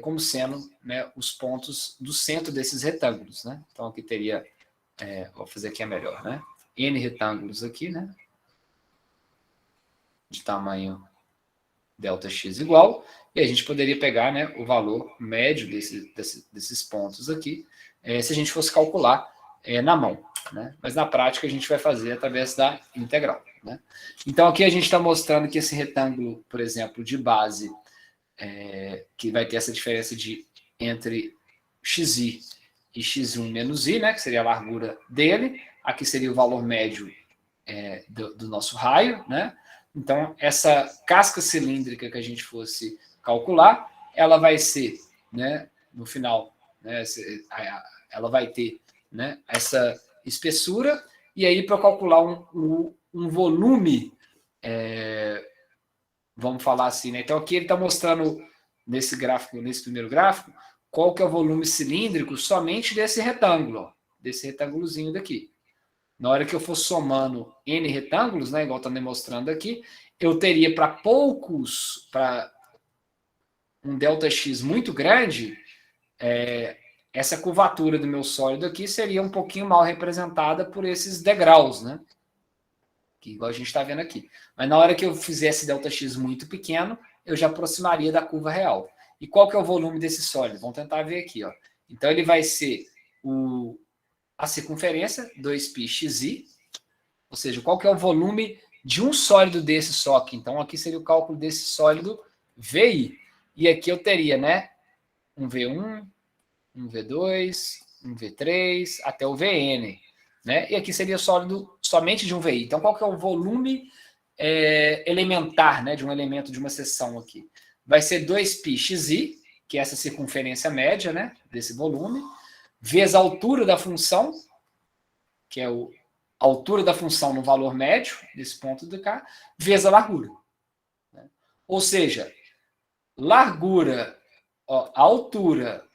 Speaker 1: como sendo, né, os pontos do centro desses retângulos, né? Então aqui teria, vou fazer aqui melhor, né? N retângulos aqui, né? De tamanho ΔX igual, e a gente poderia pegar, né, o valor médio desses pontos aqui, se a gente fosse calcular na mão, né? Mas na prática a gente vai fazer através da integral, né? Então aqui a gente está mostrando que esse retângulo, por exemplo, de base, que vai ter essa diferença entre xi e x1 menos i, né, que seria a largura dele, aqui seria o valor médio do nosso raio, né? Então, essa casca cilíndrica que a gente fosse calcular, ela vai ser, né, no final, né, ela vai ter, né, essa espessura, e aí para calcular um volume, vamos falar assim, né? Então aqui ele está mostrando nesse gráfico, nesse primeiro gráfico, qual que é o volume cilíndrico somente desse retângulo, ó, desse retângulozinho daqui. Na hora que eu for somando N retângulos, né, igual está demonstrando aqui, eu teria para um ΔX muito grande, essa curvatura do meu sólido aqui seria um pouquinho mal representada por esses degraus, né? Que igual a gente está vendo aqui. Mas na hora que eu fizesse ΔX muito pequeno, eu já aproximaria da curva real. E qual que é o volume desse sólido? Vamos tentar ver aqui, ó. Então ele vai ser a circunferência, 2πxi, ou seja, qual que é o volume de um sólido desse só aqui. Então, aqui seria o cálculo desse sólido VI. E aqui eu teria, né, um V1, um V2, um V3, até o Vn. Né? E aqui seria sólido somente de um VI. Então, qual que é o volume elementar, né, de um elemento de uma seção aqui? Vai ser 2πxi, que é essa circunferência média, né, desse volume, vezes a altura da função, que é a altura da função no valor médio desse ponto de cá, vezes a largura. Né? Ou seja, largura, a altura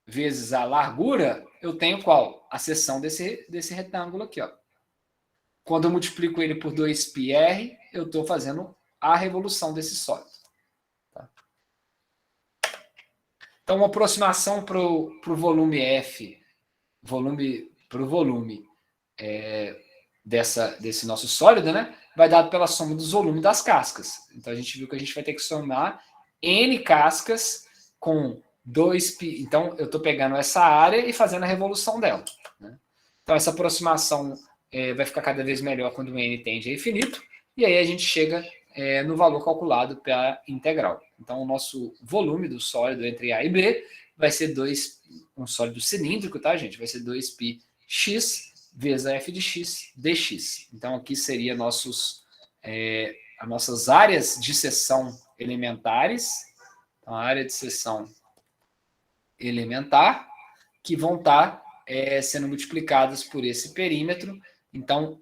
Speaker 1: vezes a largura, eu tenho qual? A seção desse retângulo aqui. Ó. Quando eu multiplico ele por 2πr, eu estou fazendo a revolução desse sólido. Tá? Então, uma aproximação para o volume F, para o volume desse nosso sólido, né, vai dado pela soma dos volumes das cascas. Então, a gente viu que a gente vai ter que somar N cascas com 2π. Então, eu estou pegando essa área e fazendo a revolução dela. Né? Então, essa aproximação vai ficar cada vez melhor quando o N tende a infinito, e aí a gente chega no valor calculado pela integral. Então, o nosso volume do sólido entre A e B vai ser um sólido cilíndrico, tá, gente? Vai ser 2πx vezes a f de x dx. Então, aqui seria as nossas áreas de seção elementares. Então, a área de seção elementar, que vão estar sendo multiplicadas por esse perímetro. Então,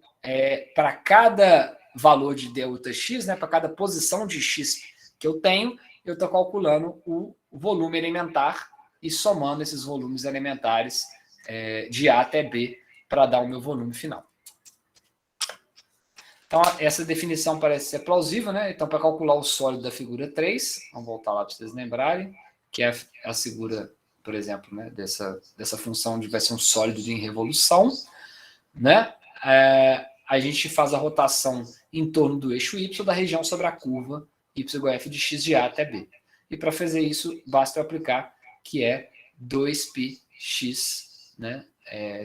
Speaker 1: para cada valor de ΔX, né, para cada posição de x que eu tenho, eu estou calculando o volume elementar e somando esses volumes elementares de A até B para dar o meu volume final. Então, essa definição parece ser plausível, né? Então, para calcular o sólido da figura 3, vamos voltar lá para vocês lembrarem, que é a figura, por exemplo, né, dessa função de vai ser um sólido em revolução, né? A gente faz a rotação em torno do eixo y da região sobre a curva y igual a f de x de A até B. E para fazer isso, basta eu aplicar que é 2πx, né?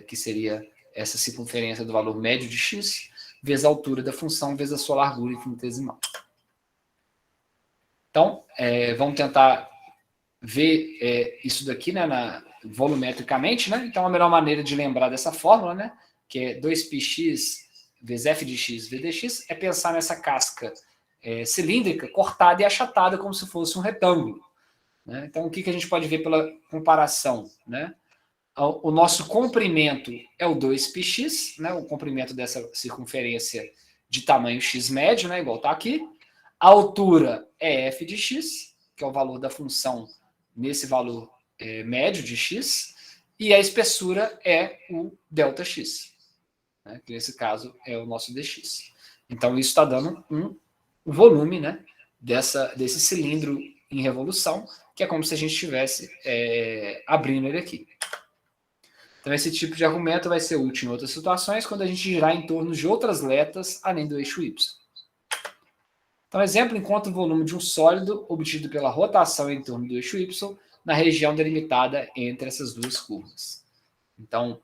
Speaker 1: Que seria essa circunferência do valor médio de x, vezes a altura da função, vezes a sua largura infinitesimal. Então, vamos tentar ver isso daqui, né, volumetricamente, né? Então, a melhor maneira de lembrar dessa fórmula, né, que é 2πx vezes f de x vezes dx, é pensar nessa casca cilíndrica cortada e achatada como se fosse um retângulo. Né? Então, o que a gente pode ver pela comparação? Né? O nosso comprimento é o 2πx, né? O comprimento dessa circunferência de tamanho x médio, né? Igual está aqui. A altura é f de x, que é o valor da função nesse valor médio de x, e a espessura é o ΔX, né? Que nesse caso é o nosso dx. Então, isso está dando um volume, né? Desse cilindro em revolução, que é como se a gente estivesse abrindo ele aqui. Então, esse tipo de argumento vai ser útil em outras situações, quando a gente girar em torno de outras letas, além do eixo y. Então, exemplo, encontra o volume de um sólido obtido pela rotação em torno do eixo y na região delimitada entre essas duas curvas. Então,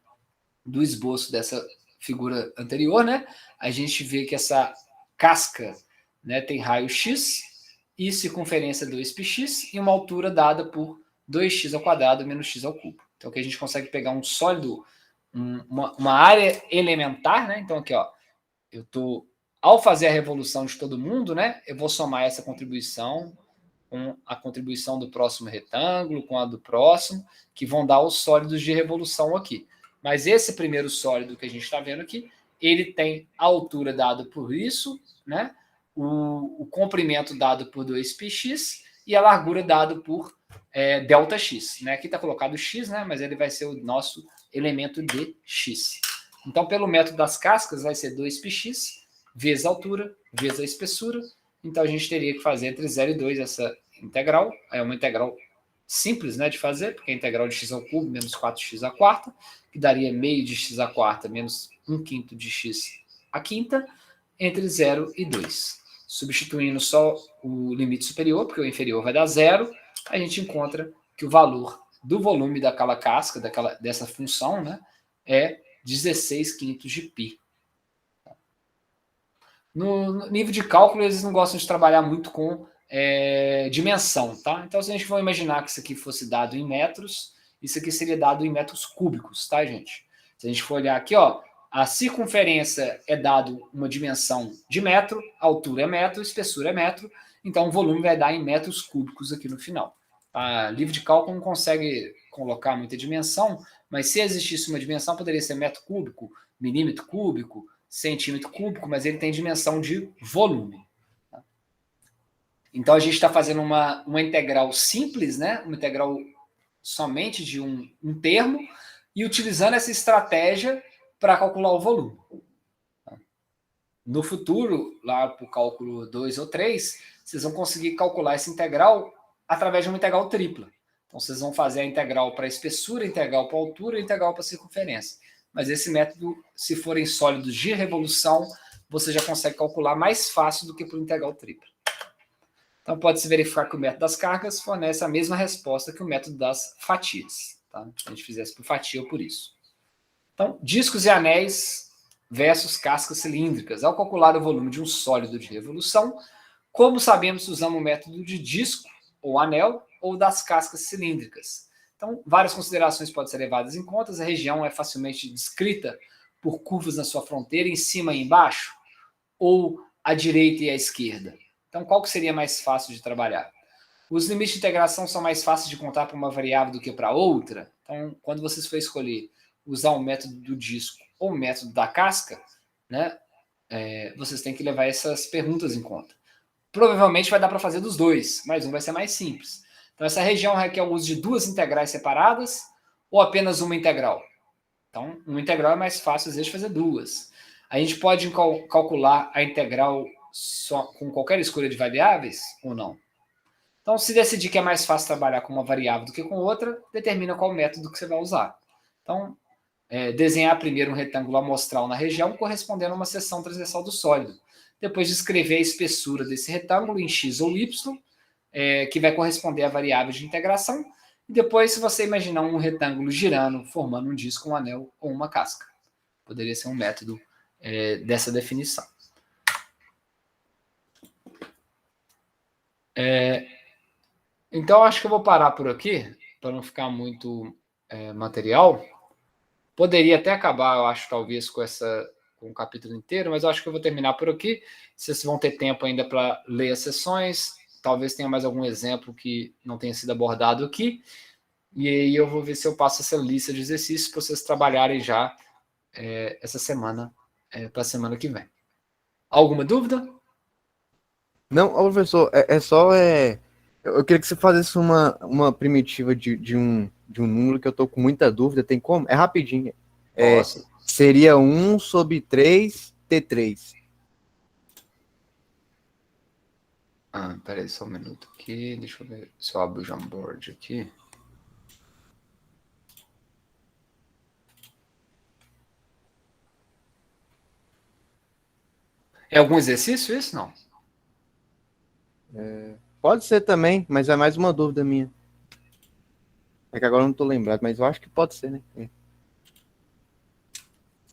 Speaker 1: do esboço dessa figura anterior, né, a gente vê que essa casca, né, tem raio x e circunferência 2πx e uma altura dada por 2x ao quadrado menos x ao cubo. Então, aqui a gente consegue pegar um sólido, uma área elementar, né? Então, aqui, ó, ao fazer a revolução de todo mundo, né, eu vou somar essa contribuição com a contribuição do próximo retângulo, com a do próximo, que vão dar os sólidos de revolução aqui. Mas esse primeiro sólido que a gente está vendo aqui, ele tem a altura dada por isso, né? O comprimento dado por 2πx e a largura dado por ΔX. Né? Aqui está colocado x, né? Mas ele vai ser o nosso elemento de x. Então, pelo método das cascas, vai ser 2πx vezes a altura, vezes a espessura. Então, a gente teria que fazer entre 0 e 2 essa integral. É uma integral simples, né, de fazer, porque é a integral de x ao cubo menos 4x à quarta, que daria meio de x à quarta menos 1/5 de x à quinta, entre 0 e 2. Substituindo só o limite superior, porque o inferior vai dar 0, a gente encontra que o valor do volume daquela casca, dessa função, né, é 16/5 de π. No nível de cálculo, eles não gostam de trabalhar muito com dimensão, tá? Então, se a gente for imaginar que isso aqui fosse dado em metros, isso aqui seria dado em metros cúbicos, tá, gente? Se a gente for olhar aqui, ó, a circunferência é dado uma dimensão de metro, a altura é metro, a espessura é metro, então o volume vai dar em metros cúbicos aqui no final. A livro de cálculo não consegue colocar muita dimensão, mas se existisse uma dimensão, poderia ser metro cúbico, milímetro cúbico, centímetro cúbico, mas ele tem dimensão de volume. Então, a gente está fazendo uma integral simples, né? Uma integral somente de um termo, e utilizando essa estratégia para calcular o volume. No futuro, lá para o cálculo 2 ou 3, vocês vão conseguir calcular essa integral através de uma integral tripla. Então, vocês vão fazer a integral para a espessura, a integral para a altura e a integral para a circunferência. Mas esse método, se forem sólidos de revolução, você já consegue calcular mais fácil do que por integral tripla. Então, pode-se verificar que o método das cargas fornece a mesma resposta que o método das fatias. Tá? Se a gente fizesse por fatia ou por isso. Então, discos e anéis versus cascas cilíndricas. Ao calcular o volume de um sólido de revolução, como sabemos se usamos o método de disco ou anel ou das cascas cilíndricas? Então, várias considerações podem ser levadas em conta. A região é facilmente descrita por curvas na sua fronteira, em cima e embaixo, ou à direita e à esquerda. Então, qual que seria mais fácil de trabalhar? Os limites de integração são mais fáceis de contar para uma variável do que para outra. Então, quando vocês for escolher usar o método do disco ou o método da casca, né, vocês têm que levar essas perguntas em conta. Provavelmente vai dar para fazer dos dois, mas um vai ser mais simples. Então, essa região requer o uso de duas integrais separadas ou apenas uma integral. Então, uma integral é mais fácil, às vezes, de fazer duas. A gente pode calcular a integral só com qualquer escolha de variáveis ou não. Então, se decidir que é mais fácil trabalhar com uma variável do que com outra, determina qual método que você vai usar. Então, desenhar primeiro um retângulo amostral na região correspondendo a uma seção transversal do sólido. Depois, descrever a espessura desse retângulo em x ou y, que vai corresponder à variável de integração. E depois, se você imaginar um retângulo girando, formando um disco, um anel ou uma casca. Poderia ser um método dessa definição. Então, acho que eu vou parar por aqui, para não ficar muito material. Poderia até acabar, eu acho, talvez, com o capítulo inteiro, mas eu acho que eu vou terminar por aqui. Vocês vão ter tempo ainda para ler as sessões. Talvez tenha mais algum exemplo que não tenha sido abordado aqui. E aí eu vou ver se eu passo essa lista de exercícios para vocês trabalharem já essa semana, para a semana que vem. Alguma dúvida?
Speaker 2: Não, professor, eu queria que você fizesse uma primitiva de um número que eu tô com muita dúvida. Tem como? É rapidinho. Seria 1 sobre 3 T3.
Speaker 1: Peraí só um minuto aqui. Deixa eu ver se eu abro o Jamboard aqui. É algum exercício isso? Não.
Speaker 2: Pode ser também, mas é mais uma dúvida minha. É que agora eu não tô lembrado, mas eu acho que pode ser, né?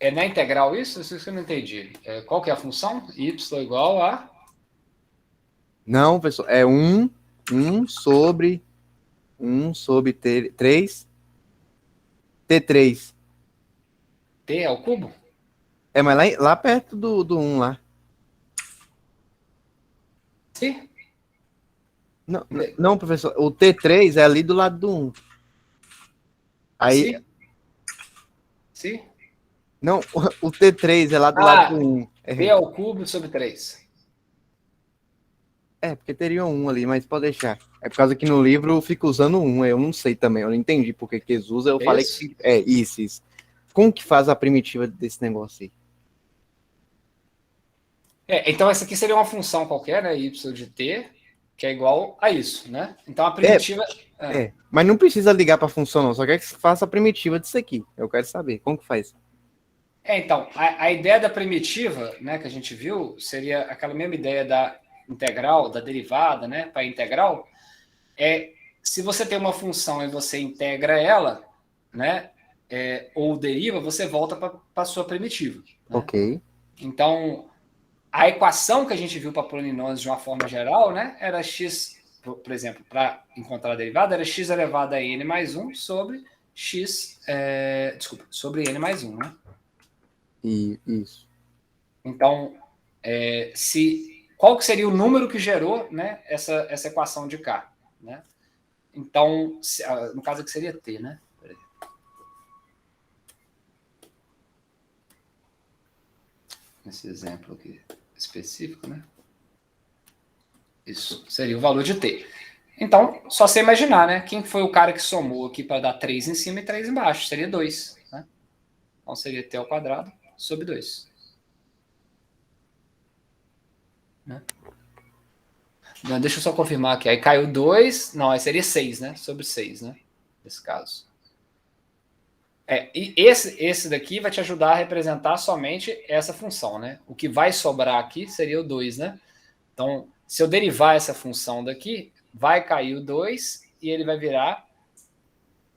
Speaker 1: É na integral isso? Isso que eu não entendi. Qual que é a função? Y igual a...
Speaker 2: Não, pessoal, é 1 sobre 3 T3.
Speaker 1: T ao cubo?
Speaker 2: Mas lá perto do 1 lá.
Speaker 1: Sim.
Speaker 2: Não, professor, o T3 é ali do lado do 1. Aí,
Speaker 1: Sim. Sim.
Speaker 2: não, o T3 é lá do lado do 1.
Speaker 1: T ao cubo sobre 3.
Speaker 2: Porque teria um ali, mas pode deixar. É por causa que no livro fica usando um, eu não sei também, eu não entendi porque que eles usam, eu falei
Speaker 1: Isso?
Speaker 2: que é isso. Como que faz a primitiva desse negócio aí?
Speaker 1: Então essa aqui seria uma função qualquer, né? Y de t, que é igual a isso, né? Então a primitiva...
Speaker 2: Mas não precisa ligar para função não, só quer que faça a primitiva disso aqui. Eu quero saber, como que faz?
Speaker 1: Então, a ideia da primitiva, né, que a gente viu, seria aquela mesma ideia da integral, da derivada, né, para integral, se você tem uma função e você integra ela, né, ou deriva, você volta para a sua primitiva. Né?
Speaker 2: Ok.
Speaker 1: Então, a equação que a gente viu para polinômios de uma forma geral, né, era x, por exemplo, para encontrar a derivada, era x elevado a n mais 1 sobre x, sobre n mais 1, né?
Speaker 2: Isso.
Speaker 1: Então, qual que seria o número que gerou, né, essa equação de K? Né? Então, no caso aqui seria T, né? Esse exemplo aqui específico, né? Isso seria o valor de T. Então, só você imaginar, né? Quem foi o cara que somou aqui para dar 3 em cima e 3 embaixo? Seria 2. Né? Então, seria T ao quadrado sobre 2. Né? Não, deixa eu só confirmar aqui. Aí caiu 2. Não, aí seria 6, né? Sobre 6, né? Nesse caso. E esse daqui vai te ajudar a representar somente essa função, né? O que vai sobrar aqui seria o 2, né? Então, se eu derivar essa função daqui, vai cair o 2 e ele vai virar...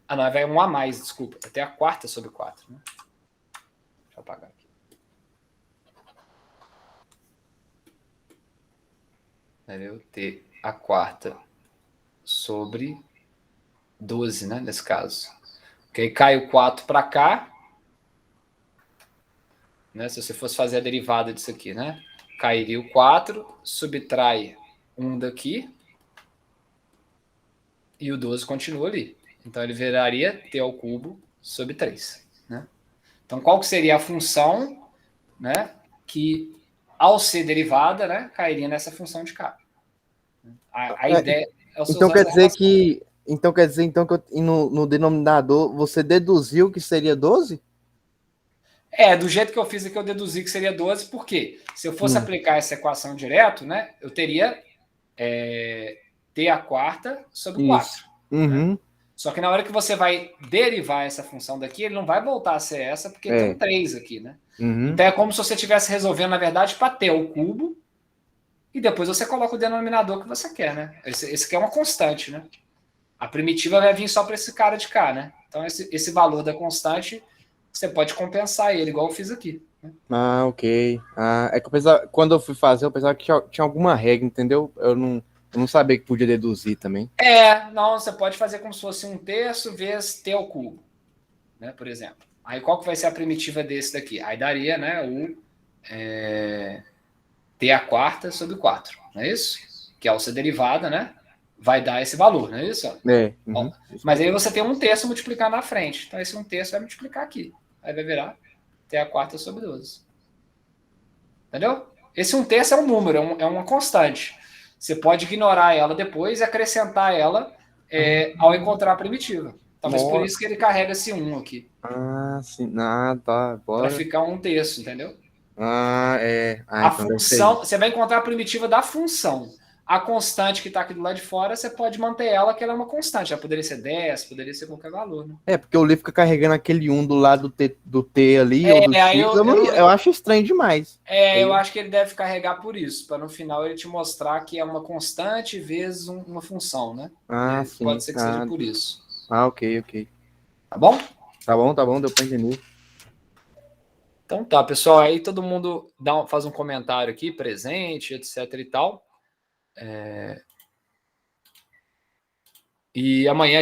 Speaker 1: não, vai 1 a mais, desculpa. Até a quarta sobre 4. Né? Deixa eu apagar aqui. Eu ter a quarta sobre 12, né? Nesse caso. Porque aí cai o 4 para cá. Né? Se você fosse fazer a derivada disso aqui, né? Cairia o 4, subtrai 1 daqui. E o 12 continua ali. Então, ele viraria t ao cubo sobre 3. Né? Então, qual que seria a função, né, que, ao ser derivada, né, cairia nessa função de K? A ideia é você
Speaker 2: então
Speaker 1: usar
Speaker 2: quer
Speaker 1: essa
Speaker 2: dizer
Speaker 1: relação.
Speaker 2: que que no denominador você deduziu que seria 12?
Speaker 1: Do jeito que eu fiz aqui, eu deduzi que seria 12, porque se eu fosse aplicar essa equação direto, né, eu teria t a quarta sobre 4.
Speaker 2: Isso. Uhum.
Speaker 1: Né? Só que na hora que você vai derivar essa função daqui, ele não vai voltar a ser essa, porque tem um 3 aqui, né?
Speaker 2: Uhum.
Speaker 1: Então é como se você estivesse resolvendo, na verdade, para t ao cubo, e depois você coloca o denominador que você quer, né? Esse aqui é uma constante, né? A primitiva vai vir só para esse cara de cá, né? Então esse valor da constante, você pode compensar ele, igual eu fiz aqui. Né?
Speaker 2: Ok. É que eu pensava, quando eu fui fazer, eu pensava que tinha alguma regra, entendeu? Eu não sabia que podia deduzir também.
Speaker 1: Não, você pode fazer como se fosse 1/3 vezes t ao cubo, né? Por exemplo. Aí qual que vai ser a primitiva desse daqui? Aí daria, né, o t a quarta sobre 4, não é isso? Que ao ser derivada, né, vai dar esse valor, não é isso?
Speaker 2: Uhum.
Speaker 1: Mas aí você tem 1/3 multiplicar na frente. Então esse 1/3 vai multiplicar aqui. Aí vai virar t a quarta sobre 12. Entendeu? Esse 1/3 é um número, é uma constante. Você pode ignorar ela depois e acrescentar ela ao encontrar a primitiva. Talvez por isso que ele carrega esse 1 aqui.
Speaker 2: Sim. Tá.
Speaker 1: Para
Speaker 2: Bora.
Speaker 1: ficar 1/3, entendeu?
Speaker 2: A
Speaker 1: A
Speaker 2: então deve ser
Speaker 1: função,
Speaker 2: isso.
Speaker 1: você vai encontrar a primitiva da função. A constante que está aqui do lado de fora, você pode manter ela, que ela é uma constante. Já poderia ser 10, poderia ser qualquer valor, né?
Speaker 2: Porque o livro fica carregando aquele 1 do lado do T ali, ou do X.
Speaker 1: Aí
Speaker 2: Eu acho estranho demais.
Speaker 1: Eu acho que ele deve carregar por isso, para no final ele te mostrar que é uma constante vezes uma função, né?
Speaker 2: Sim.
Speaker 1: Pode ser que seja por isso.
Speaker 2: Ok.
Speaker 1: Tá bom?
Speaker 2: Tá bom, deu para entender.
Speaker 1: Então tá, pessoal, aí todo mundo faz um comentário aqui, presente, etc e tal. E amanhã